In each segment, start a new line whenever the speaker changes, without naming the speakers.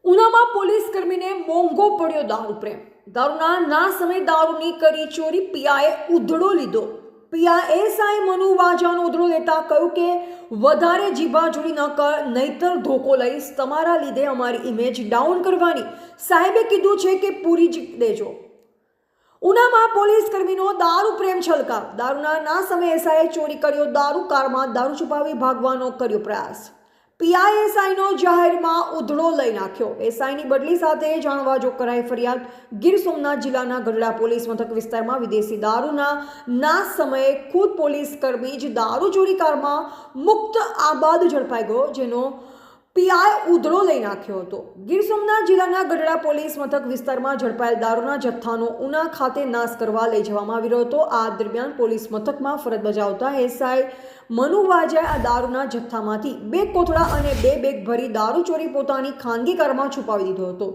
ઉનામાં police કર્મીને મોંઘો પડ્યો દારૂ પ્રેમ। દારૂના ના સમય દારૂની કરી ચોરી, પીઆઈએ ઉધડો લીધો। પીઆઈએસઆઈ મનુ વાજાનો ઉધડો લેતા કહ્યું કે વધારે જીભાજોડી ન કર, નહીતર ધોકો લઈશ, તમારા લીધે અમારી ઇમેજ ડાઉન કરવાની સાહેબે કીધું છે કે પૂરી જ દેજો। ઉનામાં પોલીસ કર્મીનો દારૂ પ્રેમ છલકાવ। દારૂના ના સમયે એસઆઈએ ચોરી કર્યો દારૂ, કારમાં દારૂ છુપાવી ભાગવાનો કર્યો પ્રયાસ। પીઆઈએસઆઈનો જાહેરમાં ઉધડો લઈ નાખ્યો। એસઆઈની બદલી સાથે જાણવાજોગ કરાઈ ફરિયાદ। ગીર સોમનાથ જિલ્લાના ગઢડા પોલીસ મથક વિસ્તારમાં વિદેશી દારૂના ના સમયે ખુદ પોલીસ કર્મી જ દારૂ ચોરી કારમાં મુક્ત આબાદ ઝડપાઈ ગયો, જેનો પીઆઈ ઉધડો લઈ નાખ્યો હતો। ગીર સોમનાથ જિલ્લાના ગઢડા પોલીસ મથક વિસ્તારમાં ઝડપાયેલ દારૂના જથ્થાનો ઉના ખાતે નાશ કરવા લઈ જવામાં આવી રહ્યો હતો। આ દરમિયાન પોલીસ મથકમાં ફરજ બજાવતા એસઆઈ મનુ વાજાએ આ દારૂના જથ્થામાંથી 2 કોથળા અને 2 બેગ ભરી દારૂ ચોરી પોતાની ખાનગી કારમાં છુપાવી દીધો હતો।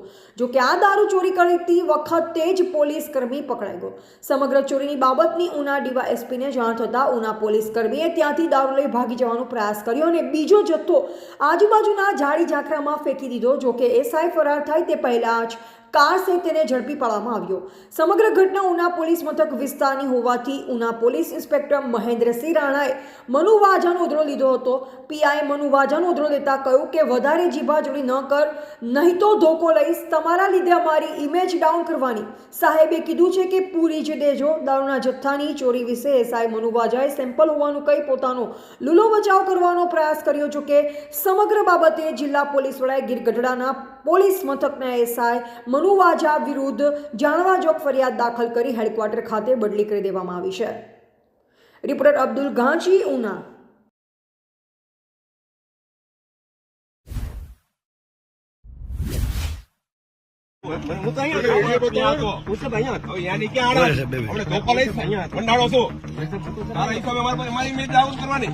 જો કે આ દારૂ ચોરી કરતી વખતે જ પોલીસ કર્મી પકડાઈ ગયો। સમગ્ર ચોરીની બાબતની ઉના ડીવાયએસપીને જાણ થતાં ઉના પોલીસ કર્મીએ ત્યાંથી દારૂ લઈ ભાગી જવાનો પ્રયાસ કર્યો અને બીજો જથ્થો આજુબાજુના ઝાડી ઝાખરામાં ફેંકી દીધો। જો કે એસઆઈ ફરાર થાય તે પહેલા જ કાર સે તેને ઝડપી પાડવામાં આવ્યો। સમગ્ર ઘટના ઉના પોલીસ મથક વિસ્તારની હોવાથી ઉના પોલીસ ઇન્સ્પેક્ટર મહેન્દ્રસિંહ રાણાએ મનુ વાજાનો ઉધડો લીધો હતો। પીઆઈ મનુ વાજાનો ઉધડો લેતા કહ્યું કે વધારે જીભાજોડી ન કર, નહીં તો ધોકો લઈશ, તમારા લીધે અમારી ઇમેજ ડાઉન કરવાની સાહેબે કીધું છે કે પૂરી જ દેજો। દારૂના જથ્થાની ચોરી વિશે એસઆઈ મનુ વાજાએ સેમ્પલ હોવાનું કહી પોતાનો લૂલો બચાવ કરવાનો પ્રયાસ કર્યો। જો કે સમગ્ર બાબતે જિલ્લા પોલીસ વડાએ ગીર ગઢડાના પોલીસ મથકના એસઆઈ મનુ વાજા વિરુદ્ધ જાણવાજોગ ફરિયાદ દાખલ કરી હેડક્વાર્ટર ખાતે બદલી કરી દેવામાં આવી છે। રિપોર્ટર અબ્દુલ ગાંચી, ઉના।
કરવાની